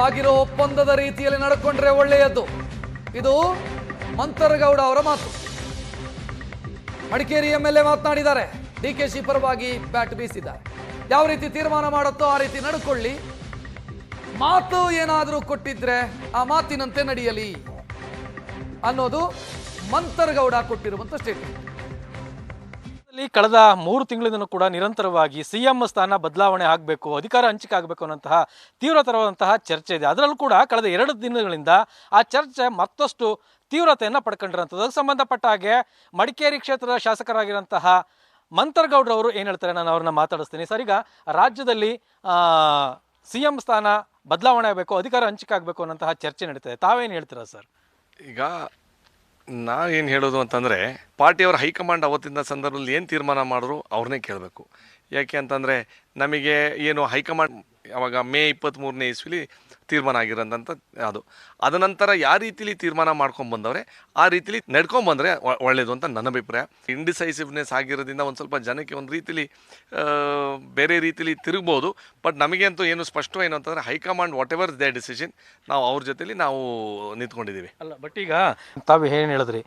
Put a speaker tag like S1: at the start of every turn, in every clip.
S1: ಆಗಿರೋ ಒಪ್ಪಂದದ ರೀತಿಯಲ್ಲಿ ನಡ್ಕೊಂಡ್ರೆ ಒಳ್ಳೆಯದು. ಇದು ಮಂತರಗೌಡ ಅವರ ಮಾತು. ಮಡಿಕೇರಿ MLA ಮಾತನಾಡಿದ್ದಾರೆ. DKC ಪರವಾಗಿ ಬ್ಯಾಟ್ ಬೀಸಿದ್ದಾರೆ. ಯಾವ ರೀತಿ ತೀರ್ಮಾನ ಮಾಡುತ್ತೋ ಆ ರೀತಿ ನಡ್ಕೊಳ್ಳಿ, ಮಾತು ಏನಾದರೂ ಕೊಟ್ಟಿದ್ರೆ ಆ ಮಾತಿನಂತೆ ನಡೆಯಲಿ ಅನ್ನೋದು ಮಂತರಗೌಡ ಕೊಟ್ಟಿರುವಂತ ಸ್ಟೇಟ್ಮೆಂಟ್.
S2: ಕಳೆದ 3 ತಿಂಗಳಿಂದ ಕೂಡ ನಿರಂತರವಾಗಿ CM ಸ್ಥಾನ ಬದಲಾವಣೆ ಆಗಬೇಕು, ಅಧಿಕಾರ ಹಂಚಿಕೆ ಆಗಬೇಕು ಅನ್ನೋಂತಹ ತೀವ್ರತರವಾದಂತಹ ಚರ್ಚೆ ಇದೆ. ಅದರಲ್ಲೂ ಕೂಡ ಕಳೆದ 2 ದಿನಗಳಿಂದ ಆ ಚರ್ಚೆ ಮತ್ತಷ್ಟು ತೀವ್ರತೆಯನ್ನು ಪಡ್ಕೊಂಡಿರೋಂಥದ್ದು. ಅದಕ್ಕೆ ಸಂಬಂಧಪಟ್ಟ ಹಾಗೆ ಮಡಿಕೇರಿ ಕ್ಷೇತ್ರದ ಶಾಸಕರಾಗಿರುವಂತಹ ಮಂತರಗೌಡರವರು ಏನು ಹೇಳ್ತಾರೆ, ನಾನು ಅವ್ರನ್ನ ಮಾತಾಡಿಸ್ತೀನಿ. ಸರ್, ಈಗ ರಾಜ್ಯದಲ್ಲಿ CM ಸ್ಥಾನ ಬದಲಾವಣೆ ಆಗಬೇಕು, ಅಧಿಕಾರ ಹಂಚಿಕೆ ಆಗಬೇಕು ಅನ್ನೋಂತಹ ಚರ್ಚೆ ನಡೀತದೆ. ತಾವೇನು ಹೇಳ್ತೀರಾ ಸರ್?
S3: ಈಗ ನಾವೇನು ಹೇಳೋದು ಅಂತಂದರೆ, ಪಾರ್ಟಿಯವರ ಹೈಕಮಾಂಡ್ ಅವತ್ತಿನ ಸಂದರ್ಭದಲ್ಲಿ ಏನು ತೀರ್ಮಾನ ಮಾಡಿದ್ರು ಅವ್ರನ್ನೇ ಕೇಳಬೇಕು. ಯಾಕೆ ಅಂತಂದರೆ ನಮಗೆ ಏನು ಹೈಕಮಾಂಡ್ ಅವಾಗ ಮೇ 23ನೇ ಇಸ್ವಿಲಿ ತೀರ್ಮಾನ ಆಗಿರೋಂಥ ಅದು. ಅದ ನಂತರ ಯಾವ ರೀತಿಲಿ ತೀರ್ಮಾನ ಮಾಡ್ಕೊಂಬಂದವ್ರೆ ಆ ರೀತಿಲಿ ನಡ್ಕೊಂಬಂದರೆ ಒಳ್ಳೆಯದು ಅಂತ ನನ್ನ ಅಭಿಪ್ರಾಯ. ಇಂಡಿಸೈಸಿವ್ನೆಸ್ ಆಗಿರೋದ್ರಿಂದ ಒಂದು ಸ್ವಲ್ಪ ಜನಕ್ಕೆ ಒಂದು ರೀತಿಲಿ ಬೇರೆ ರೀತಿಲಿ ತಿರುಗ್ಬೋದು. ಬಟ್ ನಮಗೆ ಅಂತೂ ಏನು ಸ್ಪಷ್ಟ ಏನು ಅಂತಂದರೆ high command what ever they decision, ನಾವು ಅವ್ರ ಜೊತೆಲಿ ನಾವು ನಿಂತ್ಕೊಂಡಿದ್ದೀವಿ.
S2: ಅಲ್ಲ, ಬಟ್ ಈಗ ತಾವು ಏನು ಹೇಳಿದ್ರಿ,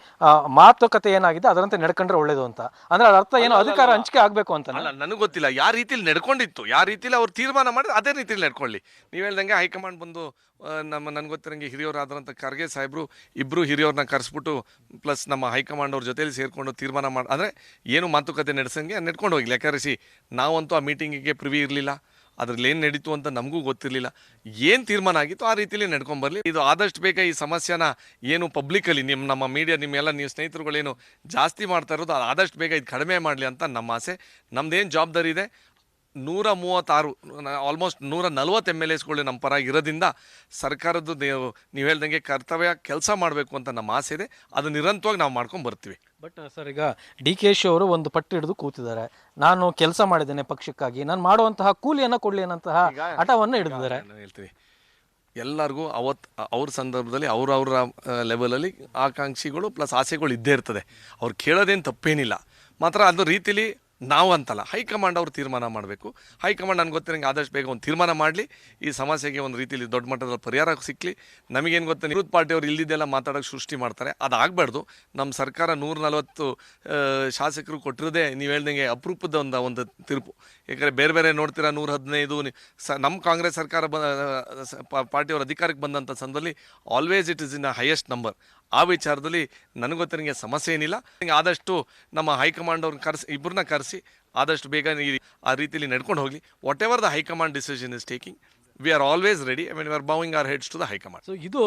S2: ಮಾತುಕತೆ ಏನಾಗಿದೆ ಅದರಂತೆ ನಡ್ಕೊಂಡ್ರೆ ಒಳ್ಳೇದು ಅಂತ, ಅಂದರೆ ಅದರ ಅರ್ಥ ಏನು ಅಧಿಕಾರ ಹಂಚಿಕೆ ಆಗಬೇಕು ಅಂತ?
S3: ಅಲ್ಲ, ನನಗೆ ಗೊತ್ತಿಲ್ಲ ಯಾವ ರೀತಿಲಿ ನಡ್ಕೊಂಡಿತ್ತು, ಯಾವ ರೀತಿಲಿ ಅವ್ರು ತೀರ್ಮಾನ ಮಾಡಿದ್ರೆ ಅದೇ ರೀತಿಲಿ ನಡ್ಕೊಳ್ಳಿ. ನೀವು ಹೇಳ್ದಂಗೆ ಹೈಕಮಾಂಡ್ ಬಂದು ನನಗೆ ಗೊತ್ತಿರಂಗೆ ಹಿರಿಯವರಾದಂಥ ಖರ್ಗೆ ಸಾಹೇಬರು ಇಬ್ಬರು ಹಿರಿಯವ್ರನ್ನ ಕರೆಸ್ಬಿಟ್ಟು ಪ್ಲಸ್ ನಮ್ಮ ಹೈಕಮಾಂಡ್ ಅವ್ರ ಜೊತೆಲಿ ಸೇರಿಕೊಂಡು ತೀರ್ಮಾನ ಮಾಡಿ ಅಂದರೆ ಏನು ಮಾತುಕತೆ ನಡೆಸಂಗೆ ನಡ್ಕೊಂಡು ಹೋಗಿಲ್ಲ. ಯಾಕಂದ್ರೆ ನಾವಂತೂ ಆ ಮೀಟಿಂಗಿಗೆ ಪ್ರಿವಿ ಇರಲಿಲ್ಲ, ಅದ್ರಲ್ಲಿ ಏನು ನಡೀತು ಅಂತ ನಮಗೂ ಗೊತ್ತಿರಲಿಲ್ಲ. ಏನು ತೀರ್ಮಾನ ಆಗಿತ್ತು ಆ ರೀತಿಲಿ ನಡ್ಕೊಂಬರಲಿ. ಇದು ಆದಷ್ಟು ಬೇಗ ಈ ಸಮಸ್ಯೆನ ಏನು ಪಬ್ಲಿಕಲ್ಲಿ ನಮ್ಮ ಮೀಡಿಯಾ ನಿಮ್ಮೆಲ್ಲ ನೀವು ಸ್ನೇಹಿತರುಗಳೇನು ಜಾಸ್ತಿ ಮಾಡ್ತಾ ಇರೋದು ಆದಷ್ಟು ಬೇಗ ಇದು ಕಡಿಮೆ ಮಾಡಲಿ ಅಂತ ನಮ್ಮ ಆಸೆ. ನಮ್ಮದೇನು ಜವಾಬ್ದಾರಿ ಇದೆ, 136 ಆಲ್ಮೋಸ್ಟ್ 140 MLAಸ್ಗಳು ನಮ್ಮ ಪರ ಇರೋದ್ರಿಂದ ಸರ್ಕಾರದ್ದು ನೀವು ಹೇಳ್ದಂಗೆ ಕರ್ತವ್ಯ ಕೆಲಸ ಮಾಡಬೇಕು ಅಂತ ನಮ್ಮ ಆಸೆ ಇದೆ. ಅದು ನಿರಂತರವಾಗಿ ನಾವು ಮಾಡ್ಕೊಂಡು ಬರ್ತೀವಿ.
S2: ಬಟ್ ಸರ್, ಈಗ DKC ಅವರು ಒಂದು ಪಟ್ಟು ಹಿಡಿದು ಕೂತಿದ್ದಾರೆ. ನಾನು ಕೆಲಸ ಮಾಡಿದ್ದೇನೆ ಪಕ್ಷಕ್ಕಾಗಿ, ನಾನು ಮಾಡುವಂತಹ ಕೂಲಿಯನ್ನು ಕೊಡಲಿ ಅನ್ನೋಂತಹ ಹಠವನ್ನು ಹಿಡಿದಿದ್ದಾರೆ.
S3: ಹೇಳ್ತೀವಿ ಎಲ್ಲರಿಗೂ ಅವ್ರ ಸಂದರ್ಭದಲ್ಲಿ ಅವ್ರವ್ರ ಲೆವೆಲಲ್ಲಿ ಆಕಾಂಕ್ಷಿಗಳು ಪ್ಲಸ್ ಆಸೆಗಳು ಇದ್ದೇ ಇರ್ತದೆ. ಅವ್ರು ಕೇಳೋದೇನು ತಪ್ಪೇನಿಲ್ಲ. ಮಾತ್ರ ಅದು ರೀತಿಲಿ ನಾವು ಅಂತಲ್ಲ, ಹೈಕಮಾಂಡ್ ಅವ್ರು ತೀರ್ಮಾನ ಮಾಡಬೇಕು. ಹೈಕಮಾಂಡ್ ನನಗೆ ಗೊತ್ತಿರಂಗೆ ಆದಷ್ಟು ಬೇಗ ಒಂದು ತೀರ್ಮಾನ ಮಾಡಲಿ, ಈ ಸಮಸ್ಯೆಗೆ ಒಂದು ರೀತಿಯಲ್ಲಿ ದೊಡ್ಡ ಮಟ್ಟದಲ್ಲಿ ಪರಿಹಾರ ಸಿಕ್ಕಲಿ. ನಮಗೇನು ಗೊತ್ತಾ, ವಿರೋಧ ಪಾರ್ಟಿಯವ್ರು ಇಲ್ಲಿದ್ದೆಲ್ಲ ಮಾತಾಡೋಕ್ಕೆ ಸೃಷ್ಟಿ ಮಾಡ್ತಾರೆ, ಅದು ಆಗಬಾರ್ದು. ನಮ್ಮ ಸರ್ಕಾರ 140 ಶಾಸಕರು ಕೊಟ್ಟಿರೋದೇ ನೀವು ಹೇಳ್ದಂಗೆ ಅಪರೂಪದ ಒಂದು ತೀರ್ಪು. ಯಾಕಂದರೆ ಬೇರೆ ಬೇರೆ ನೋಡ್ತೀರಾ 115 ನಮ್ಮ ಕಾಂಗ್ರೆಸ್ ಸರ್ಕಾರ ಪಾರ್ಟಿಯವ್ರ ಅಧಿಕಾರಕ್ಕೆ ಬಂದಂಥ ಸಂದರ್ಭದಲ್ಲಿ always it is in a highest number. ಆ ವಿಚಾರದಲ್ಲಿ ನನಗೊತ್ತನಿಗೆ ಸಮಸ್ಯೆ ಏನಿಲ್ಲ. ಆದಷ್ಟು ನಮ್ಮ ಹೈಕಮಾಂಡ್ ಅವ್ರನ್ನ ಇಬ್ಬರನ್ನ ಕರೆಸಿ ಆದಷ್ಟು ಬೇಗ ಆ ರೀತಿಯಲ್ಲಿ ನಡ್ಕೊಂಡು ಹೋಗಲಿ. Whatever the high command decision is taking, we are always ready. I mean we are bowing our heads to the high command.
S2: So ಇದು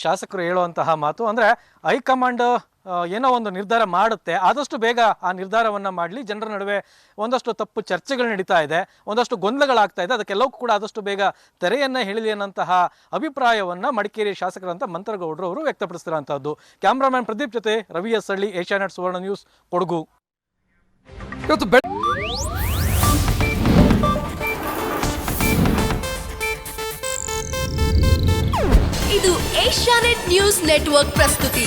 S2: ಶಾಸಕರು ಹೇಳುವಂತಹ ಮಾತು. ಅಂದರೆ ಹೈಕಮಾಂಡ್ ಏನೋ ಒಂದು ನಿರ್ಧಾರ ಮಾಡುತ್ತೆ, ಆದಷ್ಟು ಬೇಗ ಆ ನಿರ್ಧಾರವನ್ನು ಮಾಡಲಿ. ಜನರ ನಡುವೆ ಒಂದಷ್ಟು ತಪ್ಪು ಚರ್ಚೆಗಳು ನಡೀತಾ ಇದೆ, ಒಂದಷ್ಟು ಗೊಂದಲಗಳಾಗ್ತಾ ಇದೆ, ಅದಕ್ಕೆಲ್ಲವೂ ಕೂಡ ಆದಷ್ಟು ಬೇಗ ತೆರೆಯನ್ನು ಹೇಳಿಲಿ ಅನ್ನೋಂತಹ ಅಭಿಪ್ರಾಯವನ್ನು ಮಡಿಕೇರಿ ಶಾಸಕರಂತ ಮಂತರಗೌಡರು ಅವರು ವ್ಯಕ್ತಪಡಿಸ್ತಿರೋಂಥದ್ದು. ಕ್ಯಾಮ್ರಾಮನ್ ಪ್ರದೀಪ್ ಜೊತೆ ರವಿ ಎಸ್ ಹಳ್ಳಿ, ಏಷ್ಯಾನೆಟ್ ಸುವರ್ಣ ನ್ಯೂಸ್, ಕೊಡಗು.
S4: ಇದು ಏಷ್ಯಾನೆಟ್ ನ್ಯೂಸ್ ನೆಟ್ವರ್ಕ್ ಪ್ರಸ್ತುತಿ.